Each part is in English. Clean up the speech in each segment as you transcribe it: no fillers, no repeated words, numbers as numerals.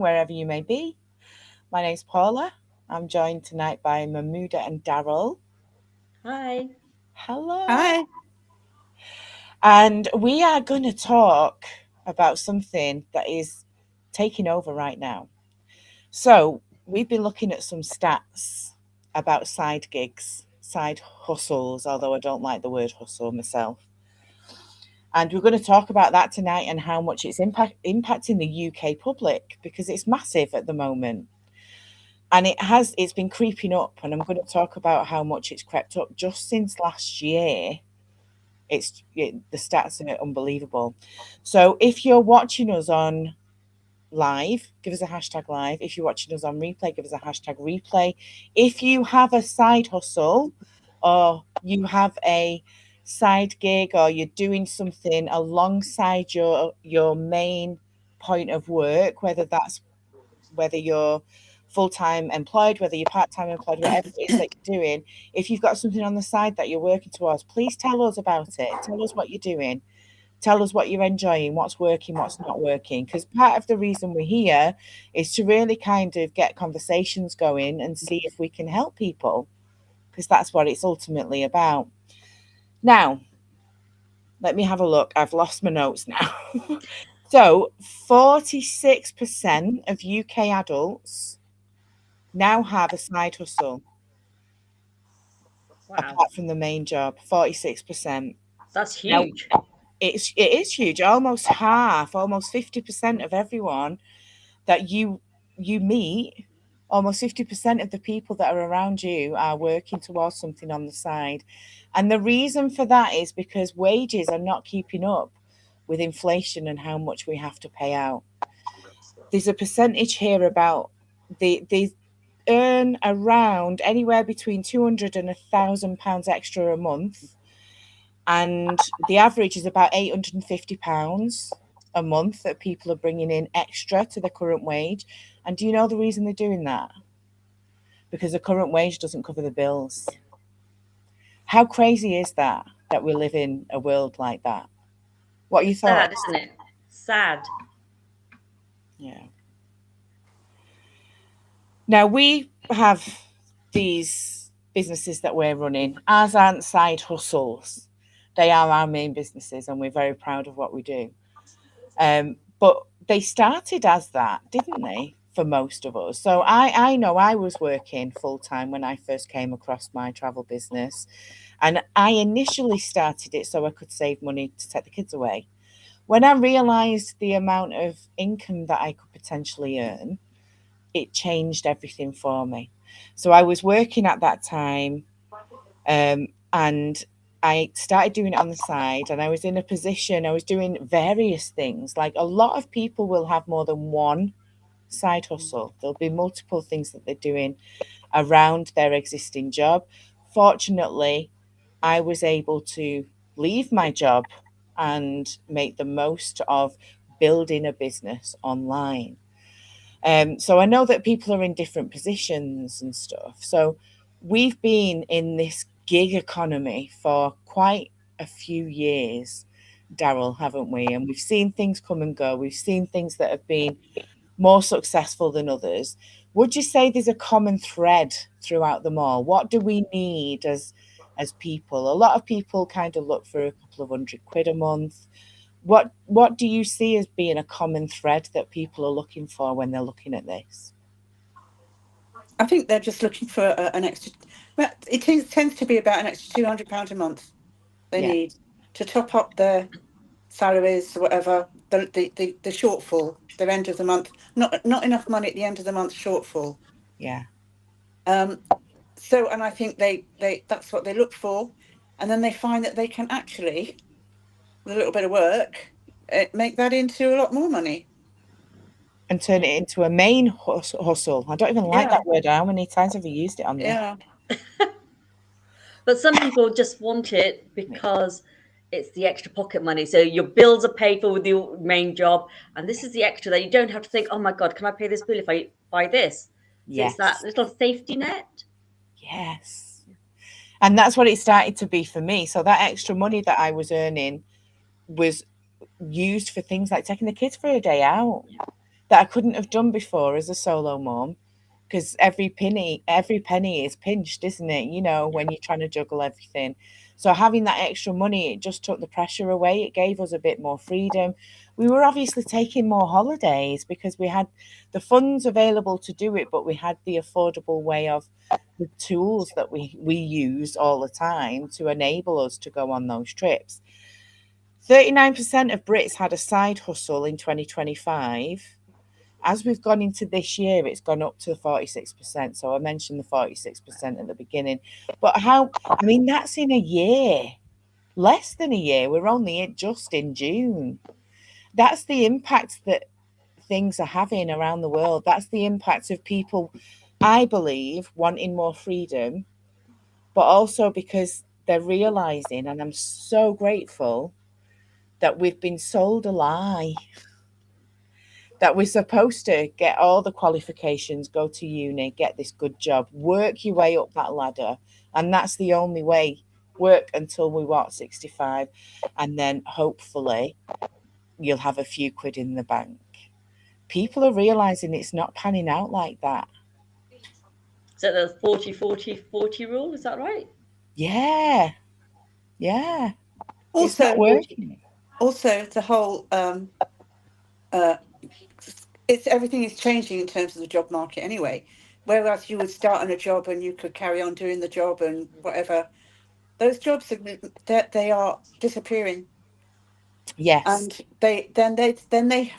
wherever you may be. My name's Paula. I'm joined tonight by Mahmuda and Daryl. Hi. Hello. Hi. And we are going to talk about something that is taking over right now. So, we've been looking at some stats about side gigs, side hustles, although I don't like the word hustle myself. And we're going to talk about that tonight and how much it's impacting the UK public because it's massive at the moment. And it's been creeping up, and I'm going to talk about how much it's crept up just since last year. The stats are unbelievable. So if you're watching us on live, give us a hashtag live. If you're watching us on replay, give us a hashtag replay. If you have a side hustle or you have a side gig or you're doing something alongside your main point of work, whether you're full-time employed, whether you're part-time employed, whatever it is that you're doing, if you've got something on the side that you're working towards, please tell us about it. Tell us what you're doing. Tell us what you're enjoying, what's working, what's not working. Because part of the reason we're here is to really kind of get conversations going and see if we can help people, because that's what it's ultimately about. Now, let me have a look. I've lost my notes now. So, 46% of UK adults now have a side hustle Wow. apart from the main job. 46%. That's Now, huge. it is huge. Almost half, almost 50% of everyone that you meet, almost 50% of the people that are around you are working towards something on the side. And the reason for that is because wages are not keeping up with inflation and how much we have to pay out. There's a percentage here about they earn around anywhere between 200 and £1,000 extra a month, and the average is about £850 a month that people are bringing in extra to the current wage. And do you know the reason they're doing that? Because the current wage doesn't cover the bills. How crazy is that we live in a world like that? What are your It's sad, thoughts? isn't it? Sad. Yeah. Now we have these businesses that we're running. Ours aren't side hustles. They are our main businesses, and we're very proud of what we do. But they started as that, didn't they? For most of us. So I know I was working full time when I first came across my travel business. And I initially started it so I could save money to take the kids away. When I realized the amount of income that I could potentially earn, it changed everything for me. So I was working at that time, and I started doing it on the side, and I was in a position, I was doing various things. Like a lot of people will have more than one side hustle, there'll be multiple things that they're doing around their existing job. Fortunately, I was able to leave my job and make the most of building a business online. So I know that people are in different positions and stuff. So we've been in this gig economy for quite a few years, Daryl, haven't we? And we've seen things come and go. We've seen things that have been more successful than others. Would you say there's a common thread throughout them all? What do we need as people? A lot of people kind of look for a couple of £100 a month. What do you see as being a common thread that people are looking for when they're looking at this? I think they're just looking for an extra. Well, tends to be about an extra £200 a month they Yeah, need to top up their salaries or whatever. The shortfall, their end of the month, not enough money at the end of the month shortfall. yeah. Um, and I think they that's what they look for, and then they find that they can actually, with a little bit of work, make that into a lot more money. And turn it into a main hustle. I don't even like Yeah, that word. How many times have you used it on this? yeah. But some people just want it because it's the extra pocket money. So your bills are paid for with your main job, and this is the extra that you don't have to think, oh my God, can I pay this bill if I buy this? So it's that Yes, little safety net. yes. And that's what it started to be for me. So that extra money that I was earning was used for things like taking the kids for a day out, that I couldn't have done before as a solo mom, because every penny is pinched, isn't it? Yeah. When you're trying to juggle everything. So having that extra money, it just took the pressure away. It gave us a bit more freedom. We were obviously taking more holidays because we had the funds available to do it, but we had the affordable way of the tools that we use all the time to enable us to go on those trips. 39% of Brits had a side hustle in 2025. As we've gone into this year, it's gone up to 46%. So I mentioned the 46% at the beginning. But I mean, that's in a year, less than a year. We're only just in June. That's the impact that things are having around the world. That's the impact of people, I believe, wanting more freedom, but also because they're realizing, and I'm so grateful, that we've been sold a lie, that we're supposed to get all the qualifications, go to uni, get this good job, work your way up that ladder. And that's the only way. Work until we what, 65, and then hopefully you'll have a few quid in the bank. People are realizing it's not panning out like that. Is that the 40-40-40 rule? Is that right? Yeah, yeah. It's not Also, working. also the whole uh, it's everything is changing in terms of the job market anyway. Whereas you would start on a job and you could carry on doing the job and whatever, those jobs they are disappearing, Yes. and they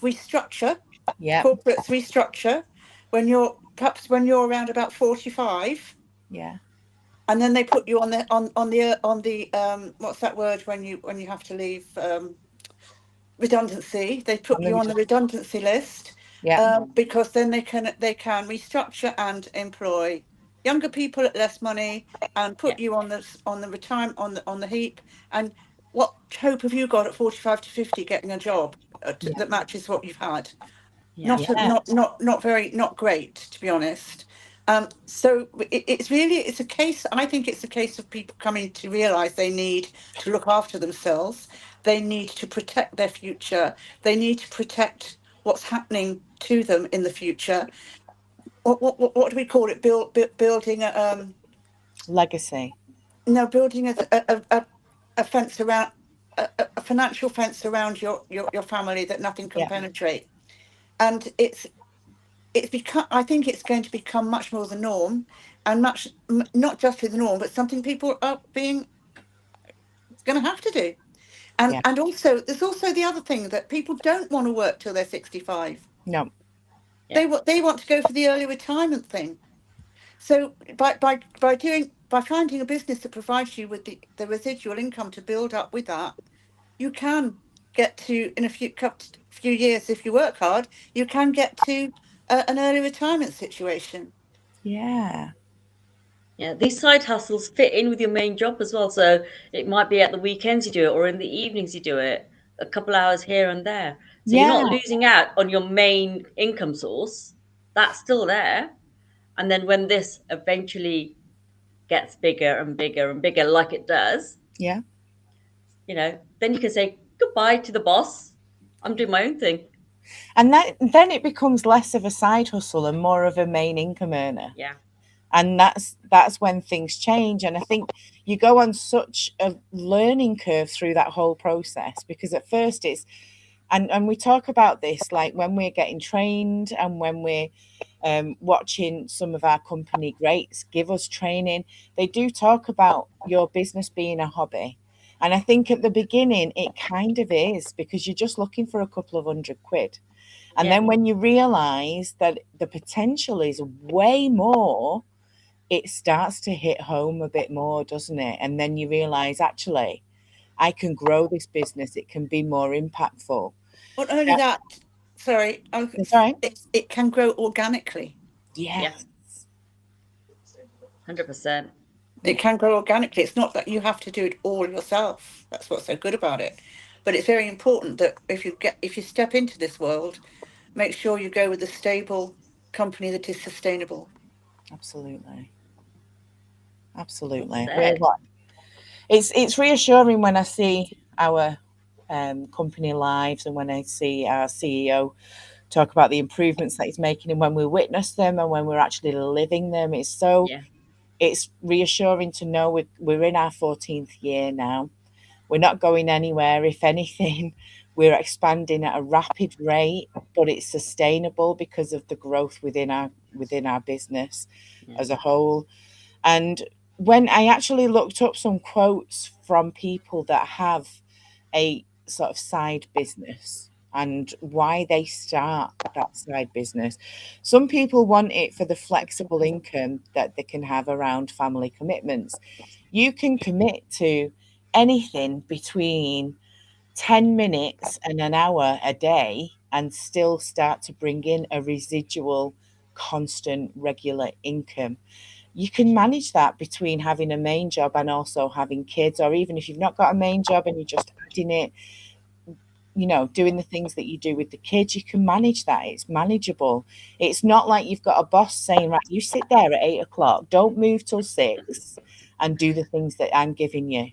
restructure. Yeah. Corporates restructure when you're around about 45, Yeah. and then they put you on the what's that word when you have to leave, redundancy. They On put the you on the return. redundancy list, Yeah. because then they can restructure and employ younger people at less money and Yeah. put you on the retirement on the heap. And what hope have you got at 45 to 50 getting a job Yeah. that matches what you've had? Yeah. Not Yeah. not very, not great, to be honest. So it's a case. I think it's a case of people coming to realise they need to look after themselves. They need to protect their future. They need to protect what's happening to them in the future. What do we call it? Building a Legacy. no, building a fence around, a financial fence around your family that nothing can Yeah. penetrate. And it's become, I think it's going to become much more the norm, and not just the norm, but something people are being going to have to do. and Yeah. and also there's also the other thing that people don't want to work till they're 65. No. Yeah. They want to go for the early retirement thing. So by finding a business that provides you with the residual income to build up with that, you can get to, in a few years, if you work hard, you can get to an early retirement situation. Yeah. Yeah, these side hustles fit in with your main job as well. So it might be at the weekends you do it, or in the evenings you do it, a couple hours here and there. So you're Yeah. not losing out on your main income source. That's still there. And then when this eventually gets bigger and bigger and bigger, like it does, Yeah. then you can say goodbye to the boss. I'm doing my own thing. And then it becomes less of a side hustle and more of a main income earner. Yeah. And that's when things change. And I think you go on such a learning curve through that whole process, because at first it's, and we talk about this like when we're getting trained and when we're watching some of our company greats give us training, they do talk about your business being a hobby. And I think at the beginning it kind of is, because you're just looking for a couple of 100 quid. And Yeah. then when you realize that the potential is way more, it starts to hit home a bit more, doesn't it? And then you realize, actually, I can grow this business, it can be more impactful. Not only Yeah, that, sorry, that's right. it can grow organically. Yeah. Yes. 100%. It can grow organically. It's not that you have to do it all yourself. That's what's so good about it. But it's very important that if you step into this world, make sure you go with a stable company that is sustainable. Absolutely. Well Absolutely. said. It's reassuring when I see our company lives and when I see our CEO talk about the improvements that he's making, and when we witness them and when we're actually living them, Yeah. it's reassuring to know we're in our 14th year now. We're not going anywhere. If anything, we're expanding at a rapid rate, but it's sustainable because of the growth within our business Yeah. as a whole. And when I actually looked up some quotes from people that have a sort of side business and why they start that side business, some people want it for the flexible income that they can have around family commitments. You can commit to anything between 10 minutes and an hour a day and still start to bring in a residual, constant, regular income. You can manage that between having a main job and also having kids, or even if you've not got a main job and you're just adding it, doing the things that you do with the kids, you can manage that. It's manageable. It's not like you've got a boss saying, right, you sit there at 8 o'clock, don't move till 6 and do the things that I'm giving you.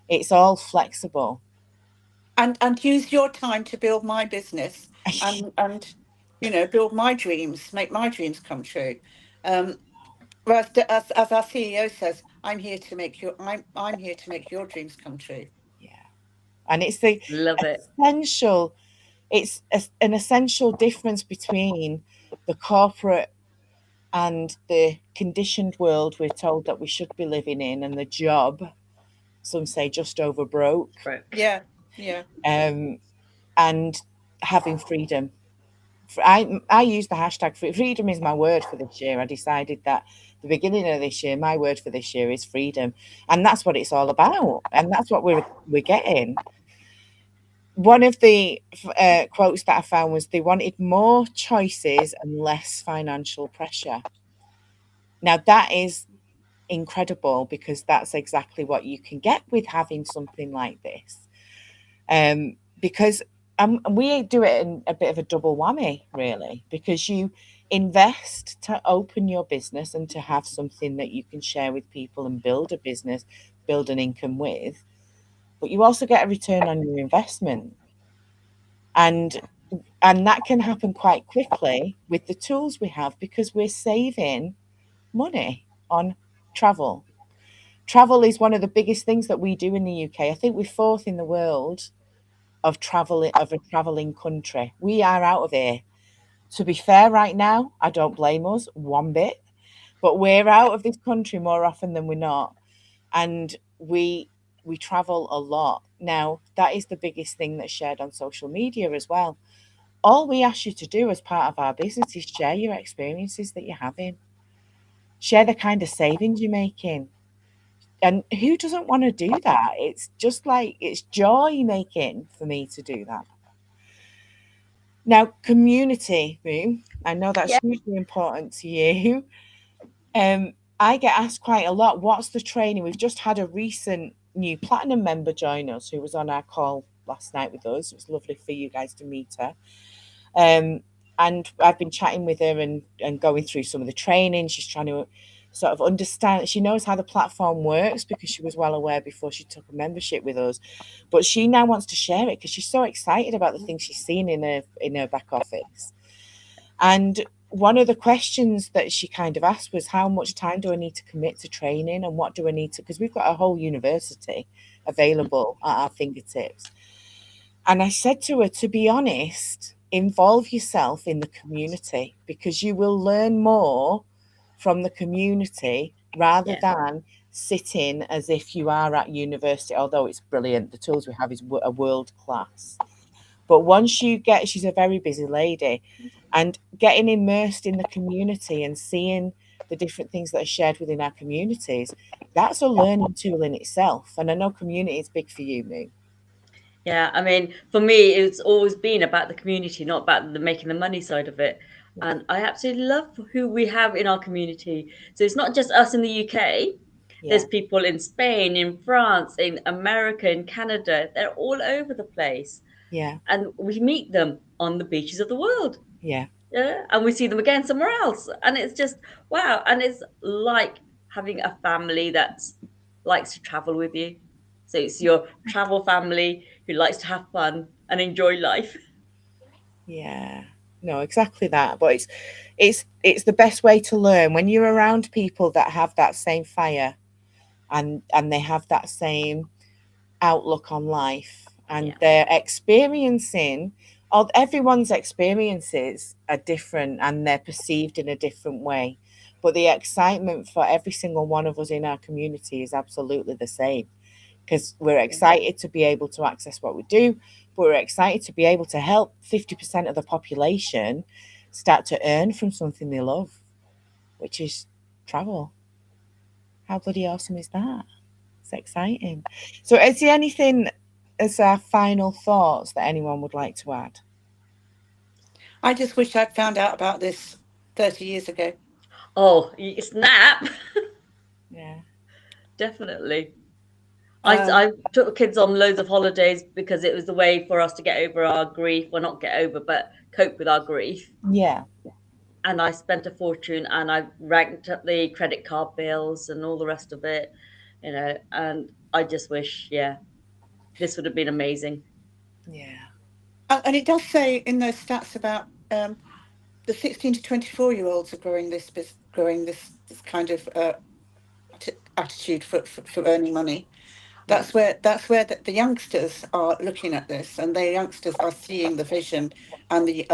It's all flexible. And use your time to build my business, and build my dreams, make my dreams come true. um as our CEO says, I'm here to make your dreams come true. Yeah. And it's the Love it. essential, an essential difference between the corporate and the conditioned world we're told that we should be living in, and the job, some say just over broke, Broke. Yeah, yeah. um, and having freedom. I use the hashtag freedom is my word for this year. I decided that the beginning of this year, my word for this year is freedom, and that's what it's all about, and that's what we're getting. One of the quotes that I found was they wanted more choices and less financial pressure. Now that is incredible because that's exactly what you can get with having something like this. Because we do it in a bit of a double whammy, really, because you invest to open your business and to have something that you can share with people and build a business, build an income with, but you also get a return on your investment. And that can happen quite quickly with the tools we have because we're saving money on travel. Travel is one of the biggest things that we do in the UK. I think we're fourth in the world of a traveling country. We are out of here. To be fair, right now, I don't blame us one bit, but we're out of this country more often than we're not, and we travel a lot. Now, that is the biggest thing that's shared on social media as well. All we ask you to do as part of our business is share your experiences that you're having, share the kind of savings you're making. And who doesn't want to do that? It's just like it's joy making for me to do that. Now, community, Boom, I know that's Yeah. hugely important to you. I get asked quite a lot, what's the training? We've just had a recent new platinum member join us who was on our call last night with us. It was lovely for you guys to meet her. Um, and I've been chatting with her and going through some of the training. She's trying to sort of understand. She knows how the platform works because she was well aware before she took a membership with us. But she now wants to share it because she's so excited about the things she's seen in her back office. And one of the questions that she kind of asked was, how much time do I need to commit to training, and what do I need to? Because we've got a whole university available at our fingertips. And I said to her, to be honest, involve yourself in the community because you will learn more from the community rather Yeah. than sitting as if you are at university, although it's brilliant. The tools we have is a world class. But once you get, she's a very busy lady, and getting immersed in the community and seeing the different things that are shared within our communities, that's a learning tool in itself. And I know community is big for you, Moo. Yeah, I mean, for me, it's always been about the community, not about the making the money side of it. Yeah. And I absolutely love who we have in our community. So it's not just us in the UK. There's Yeah. people in Spain, in France, in America, in Canada. They're all over the place. Yeah. And we meet them on the beaches of the world. Yeah. Yeah. And we see them again somewhere else. And it's just, wow. And it's like having a family that likes to travel with you. So it's your travel family who likes to have fun and enjoy life. Yeah. No, exactly that. But it's the best way to learn when you're around people that have that same fire, and they have that same outlook on life, and Yeah. they're experiencing, or everyone's experiences are different and they're perceived in a different way, but the excitement for every single one of us in our community is absolutely the same, because we're Yeah. excited to be able to access what we do, but we're excited to be able to help 50% of the population start to earn from something they love, which is travel. How bloody awesome is that? It's exciting. So, is there anything as our final thoughts that anyone would like to add? I just wish I'd found out about this 30 years ago. Oh, snap! Yeah. Definitely. Um, I took the kids on loads of holidays because it was the way for us to get over our grief. Well, not get over, but cope with our grief. Yeah. And I spent a fortune, and I ranked up the credit card bills and all the rest of it, and I just wish, yeah, this would have been amazing. Yeah. and it does say in those stats about the 16 to 24-year-olds are growing this kind of attitude for earning money. Yeah, That's where the youngsters are looking at this, and the youngsters are seeing the vision and the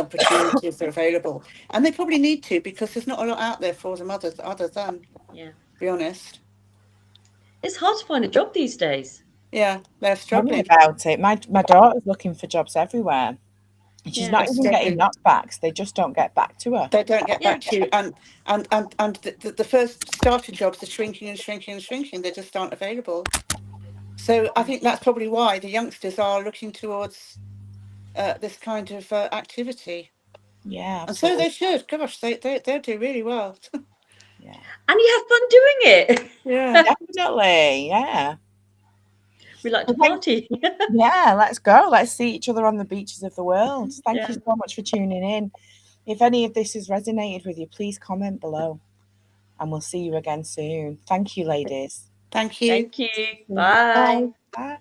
opportunities that are available, and they probably need to, because there's not a lot out there for them other than, yeah. be honest. It's hard to find a job these days. Yeah, they're Tell me struggling. about it. My daughter's looking for jobs everywhere, and she's Yeah, not They're even getting struggling. knockbacks. They just don't get back to her. They don't get yeah. back to you, and the first starter jobs are shrinking and shrinking and shrinking. They just aren't available. So I think that's probably why the youngsters are looking towards this kind of activity. Yeah, And so absolutely. they should. Gosh, they'll do really well. Yeah. And you have fun doing Yeah. it. Definitely. Yeah. We like to Well, thank party. Yeah, let's go. Let's see each other on the beaches of the world. Thank you Yeah. so much for tuning in. If any of this has resonated with you, please comment below, and we'll see you again soon. Thank you, ladies. Thank you. Thank you. See you. Bye. Bye. Bye.